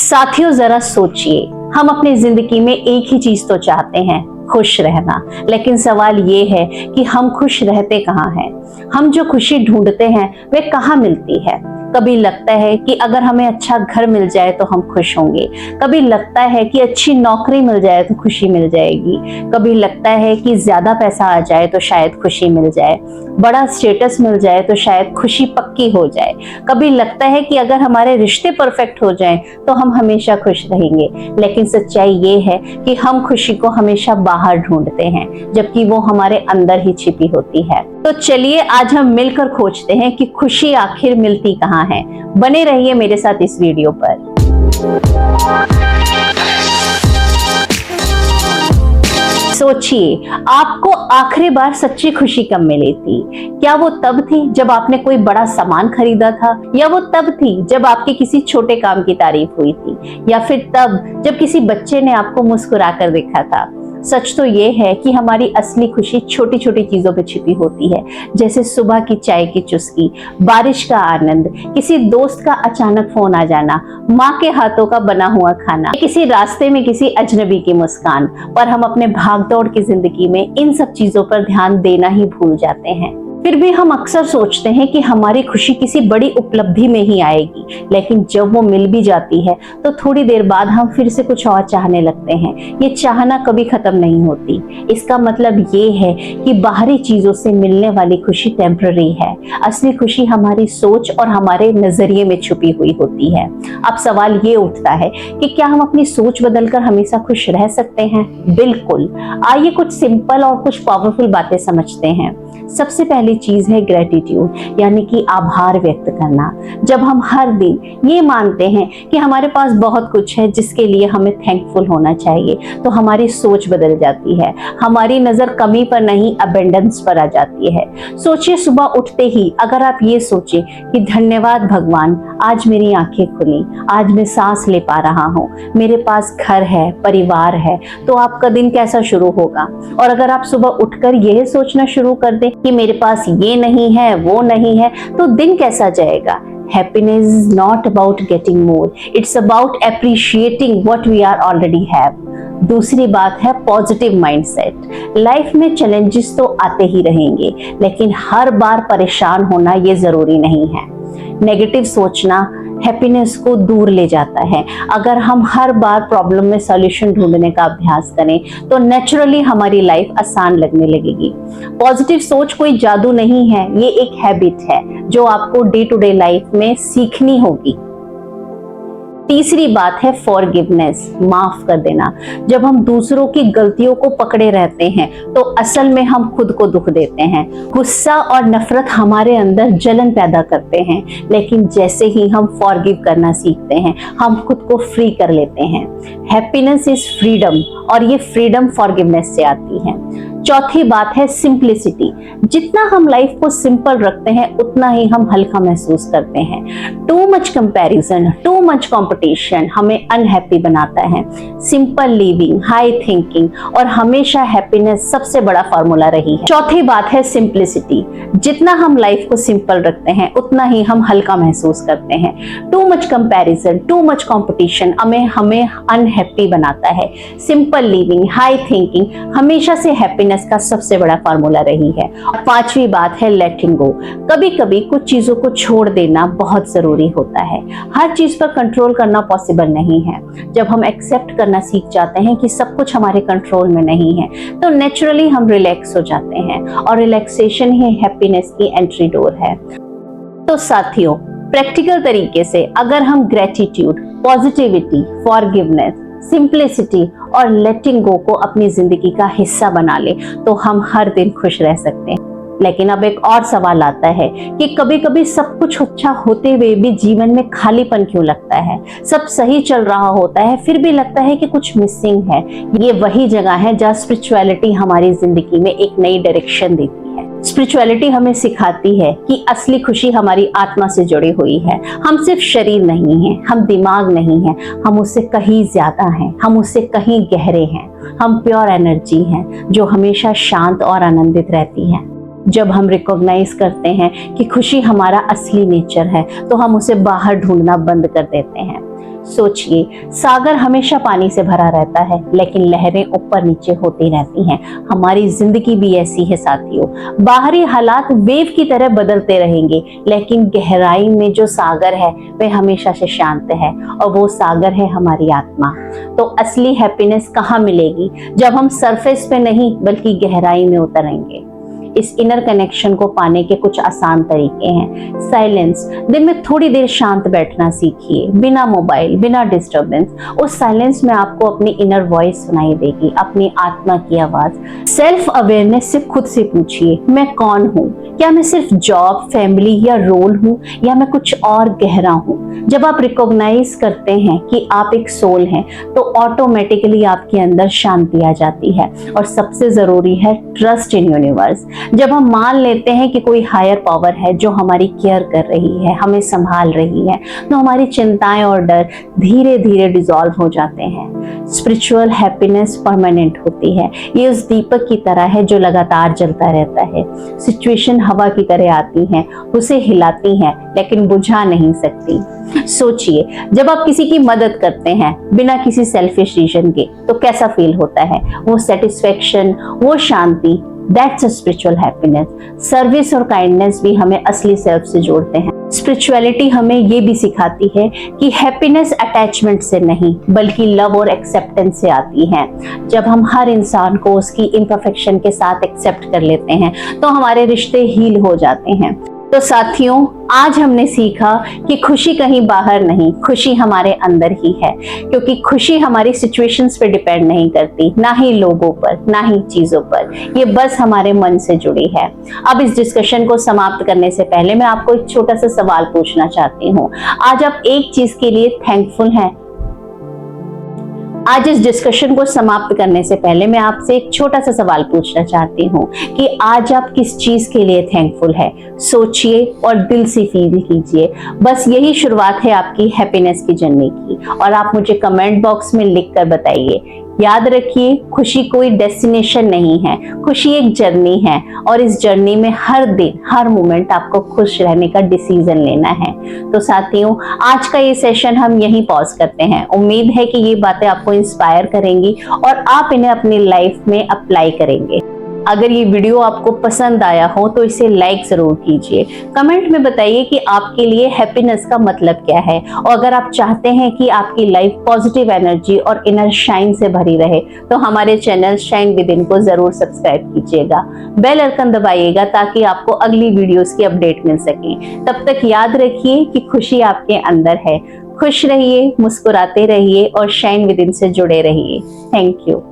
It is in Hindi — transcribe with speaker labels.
Speaker 1: साथियों, जरा सोचिए, हम अपनी जिंदगी में एक ही चीज तो चाहते हैं, खुश रहना। लेकिन सवाल ये है कि हम खुश रहते कहाँ हैं? हम जो खुशी ढूंढते हैं वे कहाँ मिलती है? कभी लगता है कि अगर हमें अच्छा घर मिल जाए तो हम खुश होंगे, कभी लगता है कि अच्छी नौकरी मिल जाए तो खुशी मिल जाएगी, कभी लगता है कि ज्यादा पैसा आ जाए तो शायद खुशी मिल जाए, बड़ा स्टेटस मिल जाए तो शायद खुशी पक्की हो जाए, कभी लगता है कि अगर हमारे रिश्ते परफेक्ट हो जाएं तो हम हमेशा खुश रहेंगे। लेकिन सच्चाई ये है कि हम खुशी को हमेशा बाहर ढूंढते हैं, जबकि वो हमारे अंदर ही छिपी होती है। तो चलिए आज हम मिलकर खोजते हैं कि खुशी आखिर मिलती कहाँ है। बने रहिए मेरे साथ इस वीडियो पर। सोचिए, आपको आखिरी बार सच्ची खुशी कब मिली थी? क्या वो तब थी जब आपने कोई बड़ा सामान खरीदा था, या वो तब थी जब आपके किसी छोटे काम की तारीफ हुई थी, या फिर तब जब किसी बच्चे ने आपको मुस्कुराकर देखा था? सच तो ये है कि हमारी असली खुशी छोटी छोटी चीजों पे छिपी होती है, जैसे सुबह की चाय की चुस्की, बारिश का आनंद, किसी दोस्त का अचानक फोन आ जाना, माँ के हाथों का बना हुआ खाना, किसी रास्ते में किसी अजनबी की मुस्कान। पर हम अपने भागदौड़ की जिंदगी में इन सब चीजों पर ध्यान देना ही भूल जाते हैं। फिर भी हम अक्सर सोचते हैं कि हमारी खुशी किसी बड़ी उपलब्धि में ही आएगी, लेकिन जब वो मिल भी जाती है तो थोड़ी देर बाद हम फिर से कुछ और चाहने लगते हैं। ये चाहना कभी खत्म नहीं होती। इसका मतलब ये है कि बाहरी चीजों से मिलने वाली खुशी टेम्पररी है। असली खुशी हमारी सोच और हमारे नजरिए में छुपी हुई होती है। अब सवाल ये उठता है कि क्या हम अपनी सोच बदलकर हमेशा खुश रह सकते हैं? बिल्कुल। आइए कुछ सिंपल और कुछ पावरफुल बातें समझते हैं। सबसे पहली चीज है ग्रेटिट्यूड, यानी कि आभार व्यक्त करना। जब हम हर दिन ये मानते हैं कि हमारे पास बहुत कुछ है जिसके लिए हमें थैंकफुल होना चाहिए, तो हमारी सोच बदल जाती है। हमारी नजर कमी पर नहीं, अबेंडेंस पर आ जाती है। सोचिए, सुबह उठते ही अगर आप ये सोचे कि धन्यवाद भगवान, आज मेरी आंखें खुली, आज मैं सांस ले पा रहा हूँ, मेरे पास घर है, परिवार है, तो आपका दिन कैसा शुरू होगा? और अगर आप सुबह उठकर यह सोचना शुरू कर दें कि मेरे पास ये नहीं है, वो नहीं है, तो दिन कैसा जाएगा? Happiness is not about getting more, it's about appreciating what we are already have. दूसरी बात है पॉजिटिव माइंडसेट। लाइफ में चैलेंजेस तो आते ही रहेंगे, लेकिन हर बार परेशान होना ये जरूरी नहीं है। नेगेटिव सोचना हैप्पीनेस को दूर ले जाता है। अगर हम हर बार प्रॉब्लम में सॉल्यूशन ढूंढने का अभ्यास करें तो नेचुरली हमारी लाइफ आसान लगने लगेगी। पॉजिटिव सोच कोई जादू नहीं है, ये एक हैबिट है जो आपको डे टू डे लाइफ में सीखनी होगी। तीसरी बात है फॉरगिवनेस, माफ कर देना। जब हम दूसरों की गलतियों को पकड़े रहते हैं तो असल में हम खुद को दुख देते हैं। गुस्सा और नफरत हमारे अंदर जलन पैदा करते हैं, लेकिन जैसे ही हम फॉरगिव करना सीखते हैं हम खुद को फ्री कर लेते हैं। हैप्पीनेस इज फ्रीडम, और ये फ्रीडम फॉरगिवनेस से आती है। चौथी बात है सिंप्लिसिटी। जितना हम लाइफ को सिंपल रखते हैं उतना ही हम हल्का महसूस करते हैं। Too much comparison, too much competition हमें अनहैप्पी बनाता है। सिंपल लिविंग, हाई थिंकिंग और हमेशा हैप्पीनेस सबसे बड़ा फॉर्मूला रही है। चौथी बात है सिंप्लिसिटी। जितना हम लाइफ को सिंपल रखते हैं उतना ही हम हल्का महसूस करते हैं। Too much comparison, too much competition हमें अनहैप्पी बनाता है। सिंपल लिविंग, हाई थिंकिंग हमेशा से हैप्पीनेस का सबसे बड़ा फार्मूला रही है। पांचवी बात है लेटिंग गो। कभी कभी कुछ चीजों को छोड़ देना बहुत जरूरी होता है। हर चीज पर कंट्रोल करना पॉसिबल नहीं है। जब हम एक्सेप्ट करना सीख जाते हैं कि सब कुछ हमारे कंट्रोल में नहीं है तो नेचुरली हम रिलैक्स हो जाते हैं, और रिलैक्सेशन ही हैप्पीनेस की एंट्री डोर है। तो साथियों, प्रैक्टिकल तरीके से अगर हम ग्रेटिट्यूड, पॉजिटिविटी, फॉरगिवनेस, सिंप्लिसिटी और लेटिंग गो को अपनी जिंदगी का हिस्सा बना ले तो हम हर दिन खुश रह सकते हैं। लेकिन अब एक और सवाल आता है कि कभी कभी सब कुछ अच्छा होते हुए भी जीवन में खालीपन क्यों लगता है? सब सही चल रहा होता है फिर भी लगता है कि कुछ मिसिंग है। ये वही जगह है जहाँ स्पिरिचुअलिटी हमारी जिंदगी में एक नई डायरेक्शन देती है। स्पिरिचुअलिटी हमें सिखाती है कि असली खुशी हमारी आत्मा से जुड़ी हुई है। हम सिर्फ शरीर नहीं हैं, हम दिमाग नहीं हैं, हम उससे कहीं ज्यादा हैं, हम उससे कहीं गहरे हैं। हम प्योर एनर्जी हैं जो हमेशा शांत और आनंदित रहती है। जब हम रिकॉग्नाइज करते हैं कि खुशी हमारा असली नेचर है तो हम उसे बाहर ढूंढना बंद कर देते हैं। सोचिए, सागर हमेशा पानी से भरा रहता है, लेकिन लहरें ऊपर नीचे होती रहती हैं। हमारी जिंदगी भी ऐसी है साथियों। बाहरी हालात वेव की तरह बदलते रहेंगे, लेकिन गहराई में जो सागर है वह हमेशा से शांत है, और वो सागर है हमारी आत्मा। तो असली हैप्पीनेस कहाँ मिलेगी? जब हम सरफेस पे नहीं बल्कि गहराई में उतरेंगे। इस इनर कनेक्शन को पाने के कुछ आसान तरीके हैं। साइलेंस, दिन में थोड़ी देर शांत बैठना सीखिए, बिना मोबाइल, बिना डिस्टरबेंस। उस साइलेंस में आपको अपनी इनर वॉइस सुनाई देगी, अपनी आत्मा की आवाज। सेल्फ अवेयरनेस से खुद से पूछिए, मैं कौन हूँ? क्या मैं सिर्फ जॉब, फैमिली या रोल हूँ, या मैं कुछ और गहरा हूँ? जब आप रिकॉग्नाइज करते हैं कि आप एक सोल हैं, तो ऑटोमेटिकली आपके अंदर शांति आ जाती है। और सबसे जरूरी है ट्रस्ट इन यूनिवर्स। जब हम मान लेते हैं कि कोई हायर पावर है जो हमारी केयर कर रही है, हमें संभाल रही है, तो हमारी चिंताएं और डर धीरे धीरे डिसॉल्व हो जाते हैं। स्पिरिचुअल हैप्पीनेस परमानेंट होती है। ये उस दीपक की तरह है जो लगातार जलता रहता है। सिचुएशन हवा की तरह आती हैं, उसे हिलाती हैं, लेकिन बुझा नहीं सकती। सोचिए, जब आप किसी की मदद करते हैं बिना किसी सेल्फिश रीजन के, तो कैसा फील होता है? वो सेटिस्फेक्शन, वो शांति, that's a spiritual happiness. Service और काइंडनेस भी हमें असली सेल्फ से जोड़ते हैं। स्पिरिचुअलिटी हमें ये भी सिखाती है कि हैप्पीनेस अटैचमेंट से नहीं बल्कि लव और एक्सेप्टेंस से आती है। जब हम हर इंसान को उसकी इम्परफेक्शन के साथ एक्सेप्ट कर लेते हैं, तो हमारे रिश्ते हील हो जाते हैं। तो साथियों, आज हमने सीखा कि खुशी कहीं बाहर नहीं, खुशी हमारे अंदर ही है। क्योंकि खुशी हमारी सिचुएशंस पे डिपेंड नहीं करती, ना ही लोगों पर, ना ही चीजों पर। ये बस हमारे मन से जुड़ी है। अब इस डिस्कशन को समाप्त करने से पहले मैं आपको एक छोटा सा सवाल पूछना चाहती हूँ। आज आप एक चीज के लिए थैंकफुल हैं? आज इस डिस्कशन को समाप्त करने से पहले मैं आपसे एक छोटा सा सवाल पूछना चाहती हूँ कि आज आप किस चीज के लिए थैंकफुल है? सोचिए और दिल से फील कीजिए। बस यही शुरुआत है आपकी हैप्पीनेस की जर्नी की, और आप मुझे कमेंट बॉक्स में लिखकर बताइए। याद रखिए, खुशी कोई डेस्टिनेशन नहीं है, खुशी एक जर्नी है, और इस जर्नी में हर दिन, हर मोमेंट आपको खुश रहने का डिसीजन लेना है। तो साथियों, आज का ये सेशन हम यहीं पॉज करते हैं। उम्मीद है कि ये बातें आपको इंस्पायर करेंगी और आप इन्हें अपनी लाइफ में अप्लाई करेंगे। अगर ये वीडियो आपको पसंद आया हो तो इसे लाइक जरूर कीजिए। कमेंट में बताइए कि आपके लिए हैप्पीनेस का मतलब क्या है, और अगर आप चाहते हैं कि आपकी लाइफ पॉजिटिव एनर्जी और इनर शाइन से भरी रहे, तो हमारे चैनल शाइन विद इन को जरूर सब्सक्राइब कीजिएगा। बेल आइकन दबाइएगा ताकि आपको अगली वीडियोस की अपडेट मिल सके। तब तक याद रखिए कि खुशी आपके अंदर है। खुश रहिए, मुस्कुराते रहिए और शाइन विद इन से जुड़े रहिए। Thank you.